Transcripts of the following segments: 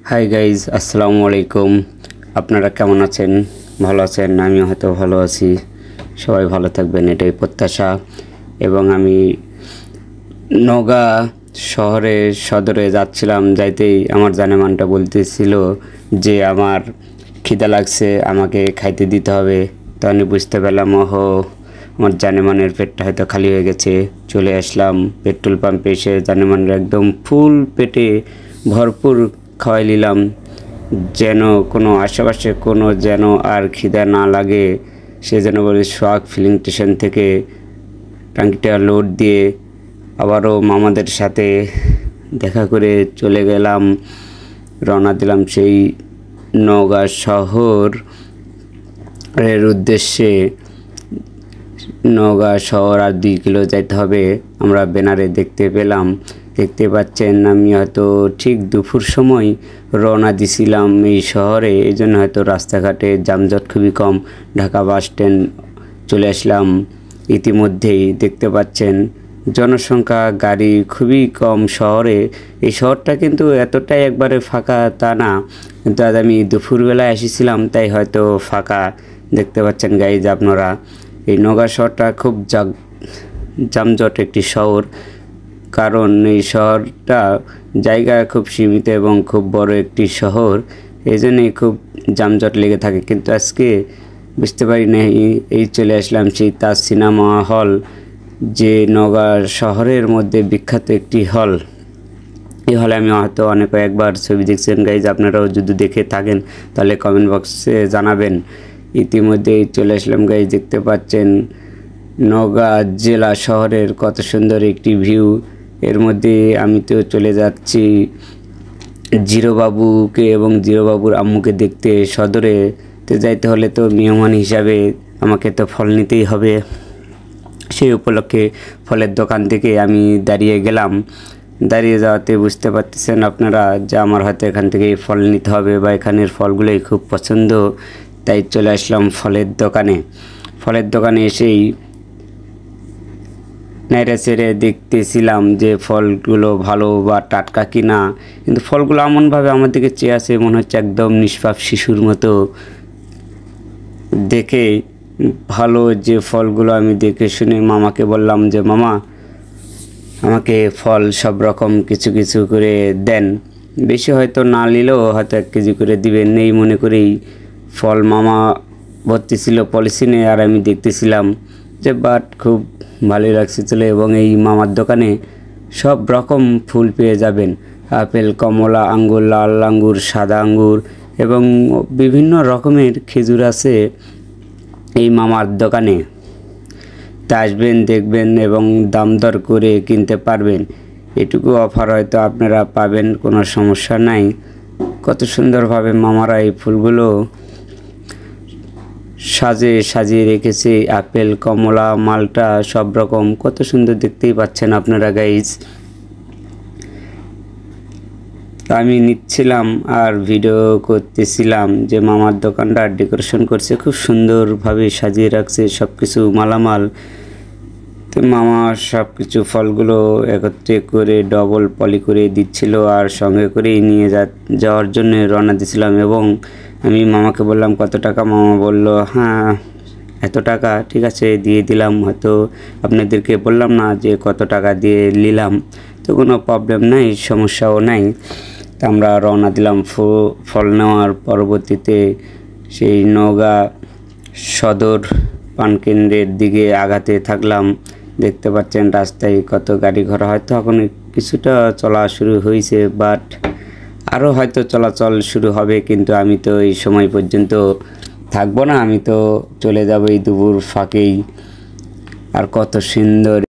Hi guys, আসসালামু আলাইকুম। আপনারা কেমন আছেন? ভালো আছেন? আমি হয়তো ভালো আছি। সবাই ভালো থাকবেন এটাই প্রত্যাশা। এবং আমি নওগাঁ সদরে যাচ্ছিলাম, যাইতেই আমার জানেমানটা বলতেছিল যে আমার খিদা লাগছে, আমাকে খাইতে দিতে হবে। তো আমি বুঝতে পারলাম আমার জানেমানের পেটটা হয়তো খালি হয়ে গেছে। চলে আসলাম পেট্রোল পাম্পে, এসে জানেমানের একদম ফুল পেটে ভরপুর খাওয়াই নিলাম, যেন কোনো আশেপাশে কোনো যেন আর খিদা না লাগে। সে যেন বলে সোহাগ ফিলিং স্টেশন থেকে ট্যাঙ্কিটা লোড দিয়ে আবারও মামাদের সাথে দেখা করে চলে গেলাম, রওনা দিলাম সেই নওগাঁ শহরের উদ্দেশ্যে। নওগাঁ শহর আর 2 কিলো যাইতে হবে। আমরা ব্যানারে দেখতে পাচ্ছেন, আমি হয়তো ঠিক দুপুর সময় রওনা দিছিলাম এই শহরে, এই জন্য হয়তো রাস্তাঘাটে যানজট খুবই কম। ঢাকা বাস স্ট্যান্ড চলে আসলাম। ইতিমধ্যেই দেখতে পাচ্ছেন জনসংখ্যা, গাড়ি খুবই কম শহরে। এই শহরটা কিন্তু এতটাই একবারে ফাঁকা তা না, কিন্তু আজ আমি দুপুরবেলায় এসেছিলাম তাই হয়তো ফাঁকা। দেখতে পাচ্ছেন গাইজ আপনারা, এই নওগাঁ শহরটা খুব যানজট একটি শহর, কারণ এই শহরটা জায়গা খুব সীমিত এবং খুব বড় একটি শহর, এই জন্যই খুব যানজট লেগে থাকে। কিন্তু আজকে বুঝতে পারি না, এই চলে আসলাম সেই তাজ সিনেমা হল, যে নওগাঁ শহরের মধ্যে বিখ্যাত একটি হল। এই হলে আমি হয়তো কয়েকবার ছবি দেখছেন গাইজ, আপনারাও যদি দেখে থাকেন তাহলে কমেন্ট বক্সে জানাবেন। ইতিমধ্যেই চলে আসলাম গাইজ, দেখতে পাচ্ছেন নওগাঁ জেলা শহরের কত সুন্দর একটি ভিউ। এর মধ্যে আমি তো চলে যাচ্ছি জিরোবাবুকে এবং জিরোবাবুর আম্মুকে দেখতে। সদরে তো যাইতে হলে তো মেহমান হিসাবে আমাকে তো ফল নিতেই হবে। সেই উপলক্ষে ফলের দোকান থেকে আমি দাঁড়িয়ে গেলাম। দাঁড়িয়ে যাওয়াতে বুঝতে পারতেছেন আপনারা যে আমার হয়তো এখান থেকে ফল নিতে হবে বা এখানের ফলগুলোই খুব পছন্দ, তাই চলে আসলাম ফলের দোকানে এসেই নেড়ে চেড়ে দেখতেছিলাম যে ফলগুলো ভালো বা টাটকা কিনা। কিন্তু ফলগুলো এমনভাবে আমার দিকে চেয়ে আছে, মনে হচ্ছে একদম নিষ্পাপ শিশুর মতো। দেখে ভালো যে ফলগুলো আমি দেখে শুনে মামাকে বললাম যে মামা, আমাকে ফল সব রকম কিছু কিছু করে দেন, বেশি হয়তো না নিলেও হয়তো 1 কেজি করে দিবেন। এই মনে করেই ফল মামা ভর্তি ছিল পলিথিনে, আর আমি দেখতেছিলাম যে খুব ভালোই লাগছিল। এবং এই মামার দোকানে সব রকম ফুল পেয়ে যাবেন, আপেল, কমলা, আঙ্গুর, লাল আঙ্গুর, সাদা আঙ্গুর এবং বিভিন্ন রকমের খেজুর আছে এই মামার দোকানে। তা আসবেন, দেখবেন এবং দাম দর করে কিনতে পারবেন। এটুকু অফার হয়তো আপনারা পাবেন, কোনো সমস্যা নাই। কত সুন্দরভাবে মামারা এই ফুলগুলো সাজিয়ে রেখেছে, আপেল, কমলা, মালটা সব রকম, কত সুন্দর দেখতেই পাচ্ছেন আপনারা গাইজ। আমি নিচ্ছিলাম আর ভিডিও করতেছিলাম যে মামার দোকানটা ডেকোরেশন করছে, খুব সুন্দরভাবে সাজিয়ে রাখছে সব কিছু মালামাল। তো মামা সব কিছু ফলগুলো একত্রে করে ডবল পলি করে দিচ্ছিল, আর সঙ্গে করেই নিয়ে যাওয়ার জন্য রওনা দিয়েছিলাম। এবং আমি মামাকে বললাম কত টাকা, মামা বলল হ্যাঁ এত টাকা, ঠিক আছে দিয়ে দিলাম। হয়তো আপনাদেরকে বললাম না যে কত টাকা দিয়ে নিলাম, তো কোনো প্রবলেম নাই, সমস্যাও নাই। তা আমরা রওনা দিলাম ফল নেওয়ার। পরবর্তীতে সেই নওগাঁ সদর পানকেন্দ্রের দিকে আগাতে থাকলাম। দেখতে পাচ্ছেন রাস্তায় কত গাড়ি ঘোড়া, হয়তো এখন কিছুটা চলা শুরু হয়েছে, বাট আরও হয়তো চলাচল শুরু হবে। কিন্তু আমি তো এই সময় পর্যন্ত থাকবো না, আমি তো চলে যাব এই দুপুর ফাঁকেই। আর কত সুন্দর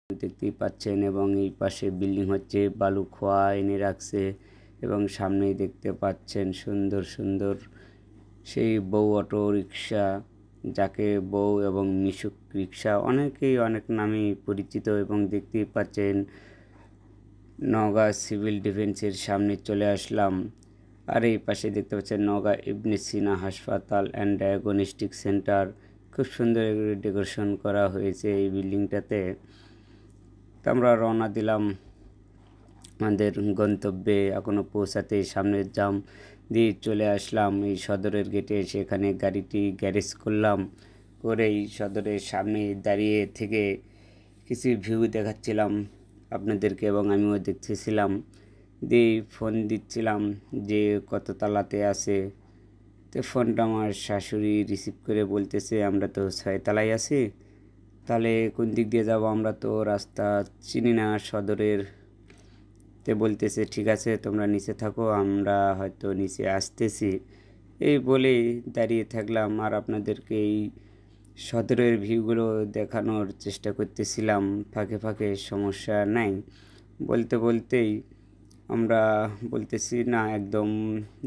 দেখতেই পাচ্ছেন, এবং এই পাশে বিল্ডিং হচ্ছে, বালু খোয়া এনে রাখছে। এবং সামনেই দেখতে পাচ্ছেন সুন্দর সুন্দর সেই বউ অটো রিক্সা, যাকে বউ এবং মিশুক রিক্সা অনেকেই অনেক নামে পরিচিত। এবং দেখতেই পাচ্ছেন নওগাঁ সিভিল ডিফেন্সের সামনে চলে আসলাম। আর এই পাশে দেখতে পাচ্ছেন নওগাঁ ইবনে সিনা হাসপাতাল অ্যান্ড ডায়াগনস্টিক সেন্টার, খুব সুন্দর ডেকোরেশন করা হয়েছে এই বিল্ডিংটাতে। তো আমরা রওনা দিলাম আমাদের গন্তব্যে এখনও পৌঁছাতে সামনের জাম দিয়ে চলে আসলাম এই সদরের গেটে। সেখানে গাড়িটি গ্যারেজ করলাম, করেই সদরের সামনে দাঁড়িয়ে থেকে কিছু ভিউ দেখাচ্ছিলাম আপনাদেরকে এবং আমিও দেখতেছিলাম। দিয়ে ফোন দিচ্ছিলাম যে কত তালাতে আছে। তো ফোনটা আমার শাশুড়ি রিসিভ করে বলতেছে আমরা তো 6 তলায় আছি, তাহলে কোন দিক দিয়ে যাব, আমরা তো রাস্তা চিনি না সদরের। তে বলতেছে ঠিক আছে তোমরা নিচে থাকো, আমরা হয়তো নিচে আসতেছি। এই বলেই দাঁড়িয়ে থাকলাম আর আপনাদেরকে এই সদরের ভিউগুলো দেখানোর চেষ্টা করতেছিলাম ফাঁকে ফাঁকে, সমস্যা নাই। বলতে বলতেই আমরা বলতেছি না একদম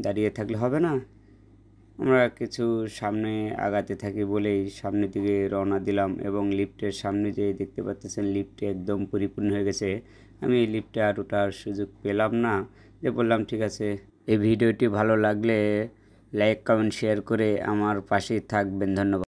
দাঁড়িয়ে থাকলে হবে না, আমরা কিছু সামনে আগাতে থাকি বলেই সামনের দিকে রওনা দিলাম। এবং লিফটের সামনে যে দেখতে পাচ্ছেন লিফটে একদম পরিপূর্ণ হয়ে গেছে। আমি এই লিফটে আর ওঠার সুযোগ পেলাম না, যে বললাম ঠিক আছে। এই ভিডিওটি ভালো লাগলে লাইক কমেন্ট শেয়ার করে আমার পাশেই থাকবেন। ধন্যবাদ।